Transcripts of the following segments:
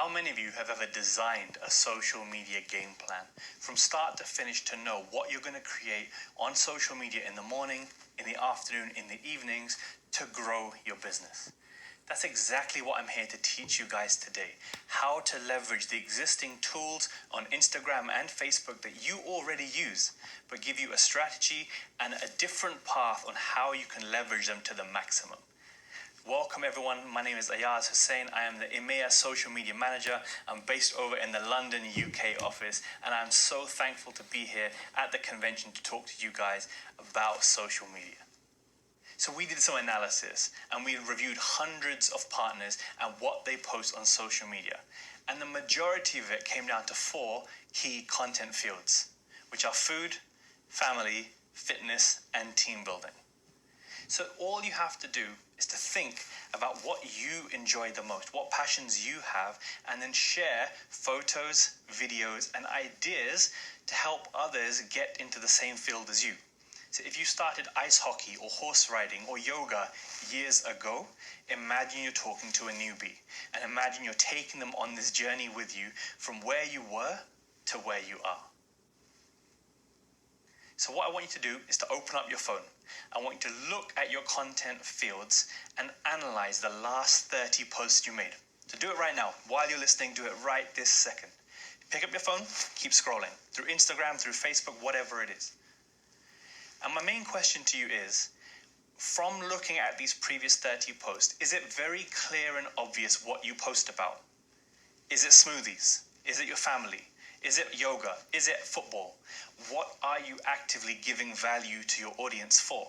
How many of you have ever designed a social media game plan from start to finish to know what you're going to create on social media in the morning, in the afternoon, in the evenings to grow your business? That's exactly what I'm here to teach you guys today. How to leverage the existing tools on Instagram and Facebook that you already use, but give you a strategy and a different path on how you can leverage them to the maximum. Welcome everyone, my name is Ayaz Hussain. I am the EMEA Social Media Manager. I'm based over in the London, UK office, and I'm so thankful to be here at the convention to talk to you guys about social media. So we did some analysis and we reviewed hundreds of partners and what they post on social media. And the majority of it came down to 4 key content fields, which are food, family, fitness, and team building. So all you have to do is to think about what you enjoy the most, what passions you have, and then share photos, videos, and ideas to help others get into the same field as you. So if you started ice hockey or horse riding or yoga years ago, imagine you're talking to a newbie, and imagine you're taking them on this journey with you from where you were to where you are. So what I want you to do is to open up your phone. I want you to look at your content fields and analyze the last 30 posts you made. So do it right now. While you're listening, do it right this second. Pick up your phone, keep scrolling through Instagram, through Facebook, whatever it is. And my main question to you is, from looking at these previous 30 posts, is it very clear and obvious what you post about? Is it smoothies? Is it your family? Is it yoga? Is it football? What are you actively giving value to your audience for?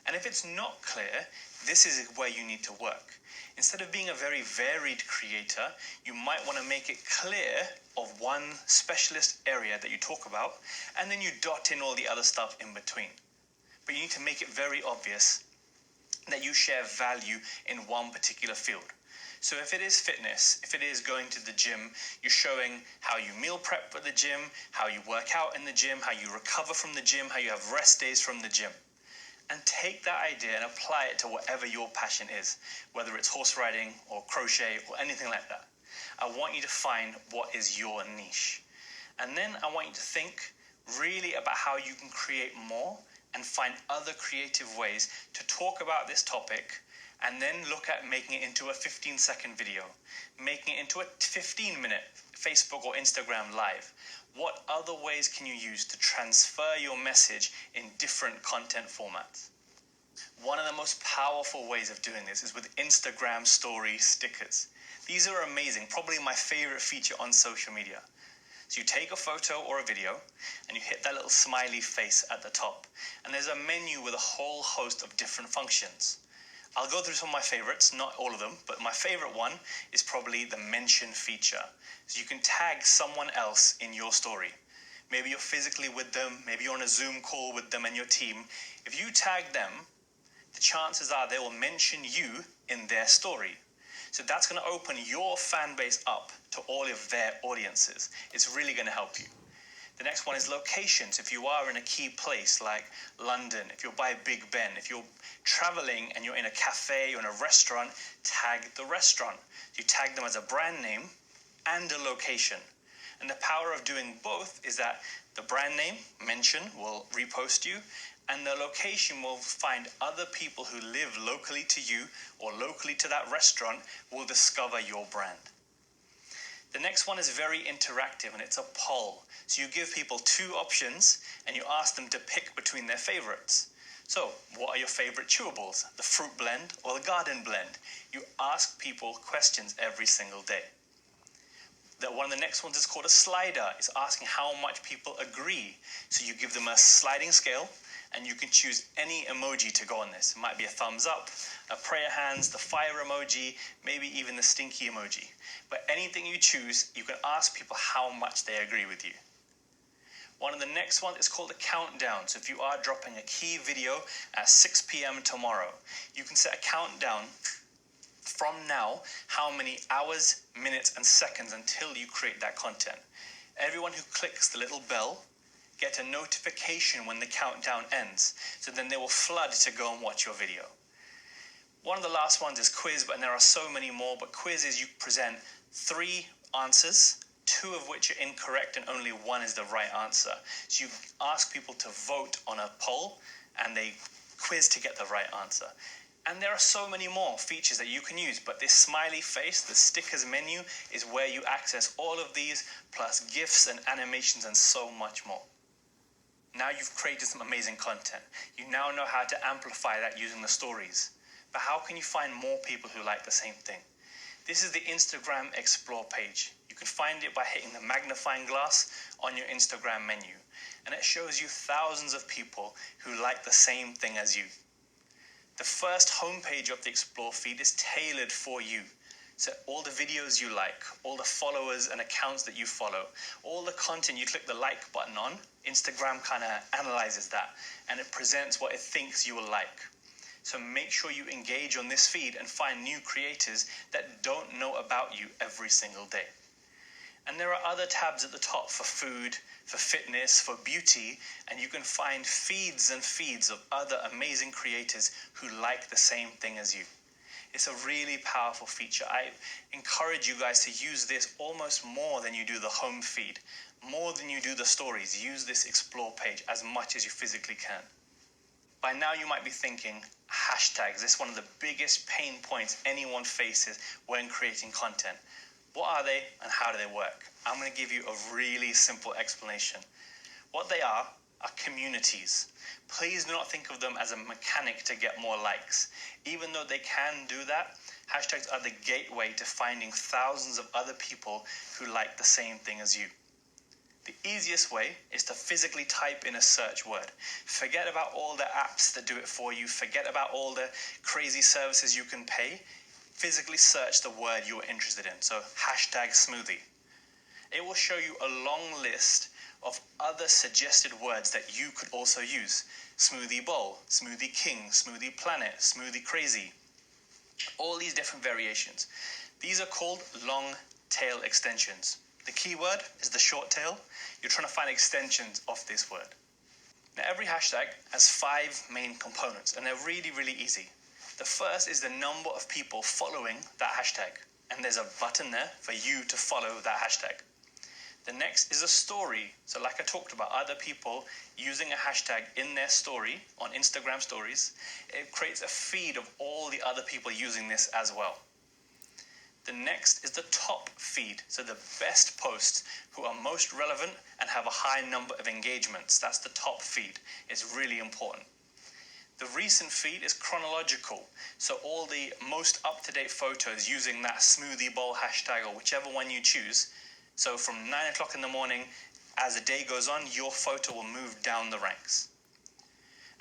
And if it's not clear, this is where you need to work. Instead of being a very varied creator, you might want to make it clear of one specialist area that you talk about, and then you dot in all the other stuff in between. But you need to make it very obvious that you share value in one particular field. So if it is fitness, if it is going to the gym, you're showing how you meal prep for the gym, how you work out in the gym, how you recover from the gym, how you have rest days from the gym. And take that idea and apply it to whatever your passion is, whether it's horse riding or crochet or anything like that. I want you to find what is your niche. And then I want you to think really about how you can create more and find other creative ways to talk about this topic, and then look at making it into a 15-second video, making it into a 15-minute Facebook or Instagram live. What other ways can you use to transfer your message in different content formats? One of the most powerful ways of doing this is with Instagram story stickers. These are amazing, probably my favorite feature on social media. So you take a photo or a video and you hit that little smiley face at the top, and there's a menu with a whole host of different functions. I'll go through some of my favorites, not all of them, but my favorite one is probably the mention feature. So you can tag someone else in your story. Maybe you're physically with them, maybe you're on a Zoom call with them and your team. If you tag them, the chances are they will mention you in their story. So that's going to open your fan base up to all of their audiences. It's really going to help you. The next one is locations. If you are in a key place like London, if you're by Big Ben, if you're traveling and you're in a cafe or in a restaurant, tag the restaurant. You tag them as a brand name and a location. And the power of doing both is that the brand name, mention, will repost you, and the location will find other people who live locally to you or locally to that restaurant will discover your brand. The next one is very interactive, and it's a poll. So you give people 2 options and you ask them to pick between their favorites. So what are your favorite chewables? The fruit blend or the garden blend? You ask people questions every single day. One of the next ones is called a slider. It's asking how much people agree. So you give them a sliding scale and you can choose any emoji to go on this. It might be a thumbs up, a prayer hands, the fire emoji, maybe even the stinky emoji. But anything you choose, you can ask people how much they agree with you. One of the next ones is called a countdown. So if you are dropping a key video at 6 p.m. tomorrow, you can set a countdown from now, how many hours, minutes, and seconds until you create that content. Everyone who clicks the little bell get a notification when the countdown ends. So then they will flood to go and watch your video. One of the last ones is quiz, but there are so many more. But quiz is you present 3 answers, 2 of which are incorrect and only 1 is the right answer. So you ask people to vote on a poll and they quiz to get the right answer. And there are so many more features that you can use, but this smiley face, the stickers menu, is where you access all of these, plus GIFs and animations and so much more. Now you've created some amazing content. You now know how to amplify that using the stories. But how can you find more people who like the same thing? This is the Instagram Explore page. You can find it by hitting the magnifying glass on your Instagram menu. And it shows you thousands of people who like the same thing as you. The first homepage of the Explore feed is tailored for you. So all the videos you like, all the followers and accounts that you follow, all the content you click the like button on, Instagram kind of analyzes that and it presents what it thinks you will like. So make sure you engage on this feed and find new creators that don't know about you every single day. And there are other tabs at the top for food, for fitness, for beauty, and you can find feeds and feeds of other amazing creators who like the same thing as you. It's a really powerful feature. I encourage you guys to use this almost more than you do the home feed, more than you do the stories. Use this Explore page as much as you physically can. By now you might be thinking, hashtags, this is one of the biggest pain points anyone faces when creating content. What are they and how do they work? I'm going to give you a really simple explanation. What they are communities. Please do not think of them as a mechanic to get more likes. Even though they can do that, hashtags are the gateway to finding thousands of other people who like the same thing as you. The easiest way is to physically type in a search word. Forget about all the apps that do it for you. Forget about all the crazy services you can pay. Physically search the word you're interested in. So hashtag smoothie. It will show you a long list of other suggested words that you could also use. Smoothie bowl, smoothie king, smoothie planet, smoothie crazy. All these different variations. These are called long tail extensions. The keyword is the short tail. You're trying to find extensions of this word. Now every hashtag has 5 main components and they're really, really easy. The first is the number of people following that hashtag. And there's a button there for you to follow that hashtag. The next is a story. So like I talked about, other people using a hashtag in their story on Instagram stories. It creates a feed of all the other people using this as well. The next is the top feed. So the best posts who are most relevant and have a high number of engagements. That's the top feed. It's really important. The recent feed is chronological, so all the most up-to-date photos using that smoothie bowl hashtag or whichever one you choose. So from 9 o'clock in the morning, as the day goes on, your photo will move down the ranks.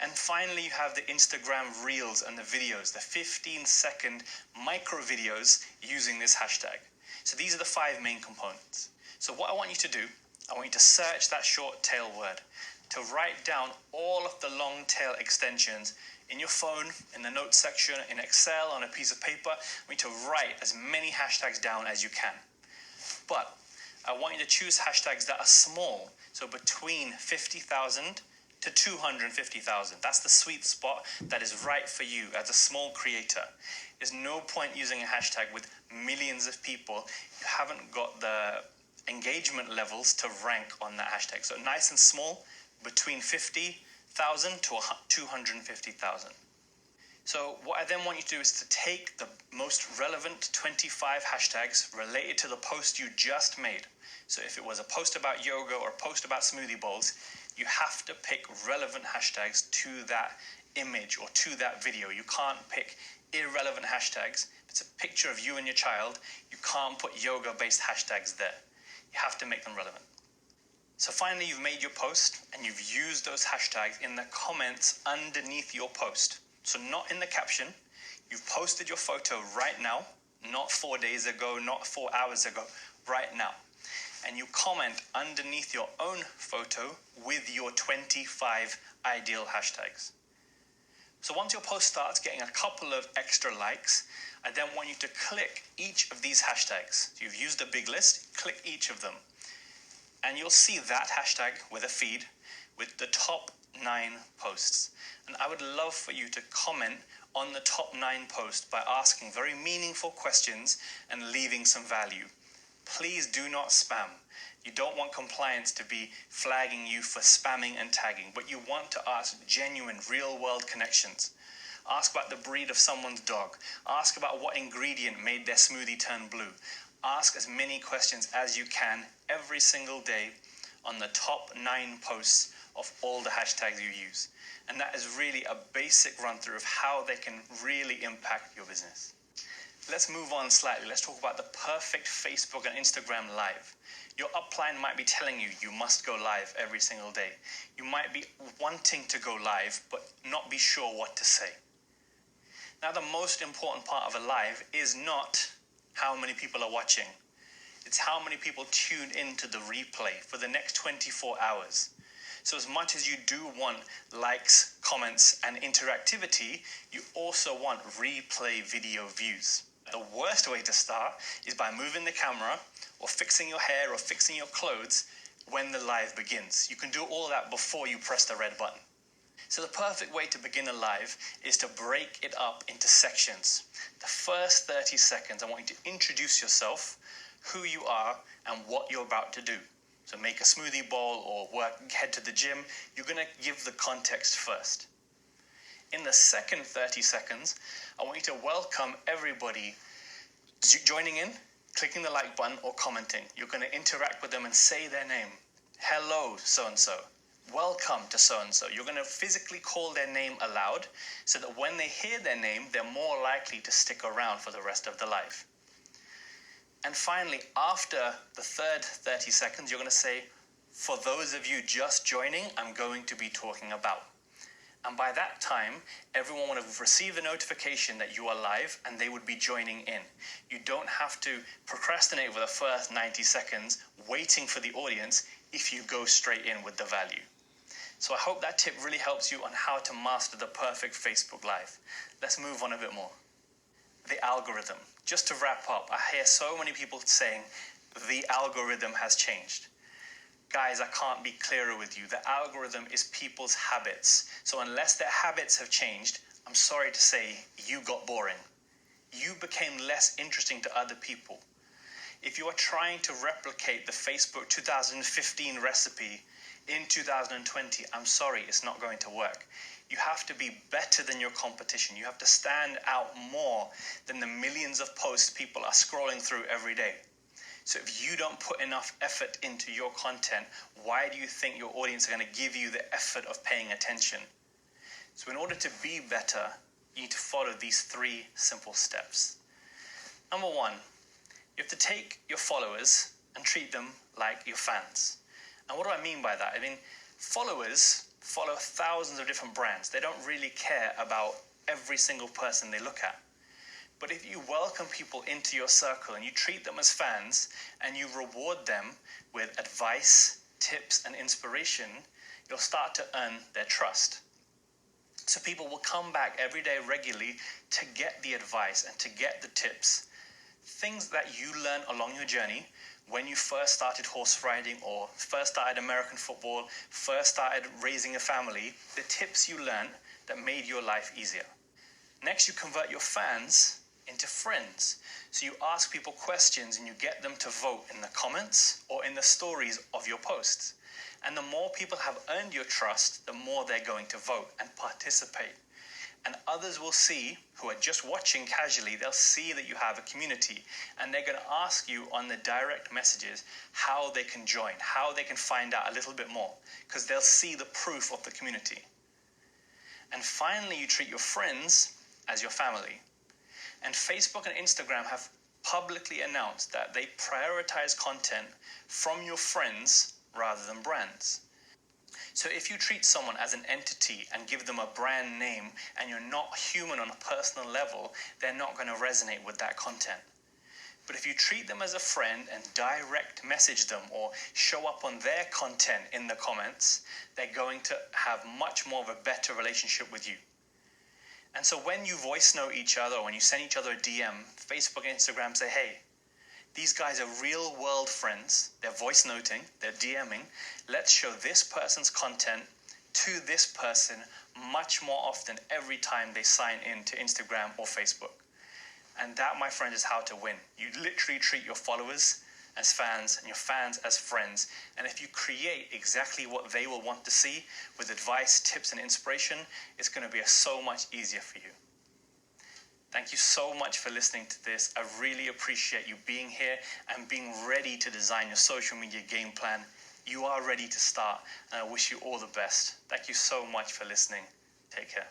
And finally, you have the Instagram Reels and the videos, the 15-second micro videos using this hashtag. So these are the 5 main components. So what I want you to do, I want you to search that short tail word, to write down all of the long tail extensions in your phone, in the notes section, in Excel, on a piece of paper. I want you to write as many hashtags down as you can. But I want you to choose hashtags that are small, so between 50,000 to 250,000. That's the sweet spot that is right for you as a small creator. There's no point using a hashtag with millions of people. You haven't got the engagement levels to rank on that hashtag. So nice and small, between 50,000 to 250,000. So what I then want you to do is to take the most relevant 25 hashtags related to the post you just made. So if it was a post about yoga or a post about smoothie bowls, you have to pick relevant hashtags to that image or to that video. You can't pick irrelevant hashtags. If it's a picture of you and your child, you can't put yoga-based hashtags there. You have to make them relevant. So finally, you've made your post and you've used those hashtags in the comments underneath your post. So not in the caption. You've posted your photo right now, not 4 days ago, not 4 hours ago, right now. And you comment underneath your own photo with your 25 ideal hashtags. So once your post starts getting a couple of extra likes, I then want you to click each of these hashtags. So you've used a big list, click each of them. And you'll see that hashtag with a feed with the top 9 posts. And I would love for you to comment on the top 9 posts by asking very meaningful questions and leaving some value. Please do not spam. You don't want compliance to be flagging you for spamming and tagging, but you want to ask genuine, real-world connections. Ask about the breed of someone's dog. Ask about what ingredient made their smoothie turn blue. Ask as many questions as you can every single day on the top 9 posts of all the hashtags you use. And that is really a basic run through of how they can really impact your business. Let's move on slightly. Let's talk about the perfect Facebook and Instagram live. Your upline might be telling you you must go live every single day. You might be wanting to go live, but not be sure what to say. Now, the most important part of a live is not how many people are watching. It's how many people tune into the replay for the next 24 hours. So as much as you do want likes, comments, and interactivity, you also want replay video views. The worst way to start is by moving the camera or fixing your hair or fixing your clothes when the live begins. You can do all that before you press the red button. So the perfect way to begin a live is to break it up into sections. The first 30 seconds, I want you to introduce yourself, who you are, and what you're about to do. So make a smoothie bowl or head to the gym. You're going to give the context first. In the second 30 seconds, I want you to welcome everybody joining in, clicking the like button or commenting. You're going to interact with them and say their name. Hello, so-and-so. Welcome to so-and-so. You're going to physically call their name aloud so that when they hear their name, they're more likely to stick around for the rest of the live. And finally, after the third 30 seconds, you're going to say, for those of you just joining, I'm going to be talking about. And by that time, everyone would have received a notification that you are live and they would be joining in. You don't have to procrastinate for the first 90 seconds waiting for the audience if you go straight in with the value. So I hope that tip really helps you on how to master the perfect Facebook Live. Let's move on a bit more. The algorithm. Just to wrap up, I hear so many people saying the algorithm has changed. Guys, I can't be clearer with you. The algorithm is people's habits. So unless their habits have changed, I'm sorry to say, you got boring. You became less interesting to other people. If you are trying to replicate the Facebook 2015 recipe in 2020, I'm sorry, it's not going to work. You have to be better than your competition. You have to stand out more than the millions of posts people are scrolling through every day. So if you don't put enough effort into your content, why do you think your audience are going to give you the effort of paying attention? So in order to be better, you need to follow these 3 simple steps. Number 1, you have to take your followers and treat them like your fans. And what do I mean by that? I mean, followers follow thousands of different brands. They don't really care about every single person they look at. But if you welcome people into your circle and you treat them as fans and you reward them with advice, tips, and inspiration, you'll start to earn their trust. So people will come back every day regularly to get the advice and to get the tips. Things that you learn along your journey when you first started horse riding or first started American football, first started raising a family, the tips you learned that made your life easier. Next, you convert your fans into friends. So you ask people questions and you get them to vote in the comments or in the stories of your posts. And the more people have earned your trust, the more they're going to vote and participate. And others will see, who are just watching casually, they'll see that you have a community and they're going to ask you on the direct messages how they can join, how they can find out a little bit more, because they'll see the proof of the community. And finally, you treat your friends as your family. And Facebook and Instagram have publicly announced that they prioritize content from your friends rather than brands. So if you treat someone as an entity and give them a brand name and you're not human on a personal level, they're not going to resonate with that content. But if you treat them as a friend and direct message them or show up on their content in the comments, they're going to have much more of a better relationship with you. And so when you voice note each other, or when you send each other a DM, Facebook and Instagram say, hey, these guys are real world friends. They're voice noting, they're DMing. Let's show this person's content to this person much more often every time they sign in to Instagram or Facebook. And that, my friend, is how to win. You literally treat your followers as fans and your fans as friends. And if you create exactly what they will want to see with advice, tips, and inspiration, it's going to be so much easier for you. Thank you so much for listening to this. I really appreciate you being here and being ready to design your social media game plan. You are ready to start, and I wish you all the best. Thank you so much for listening. Take care.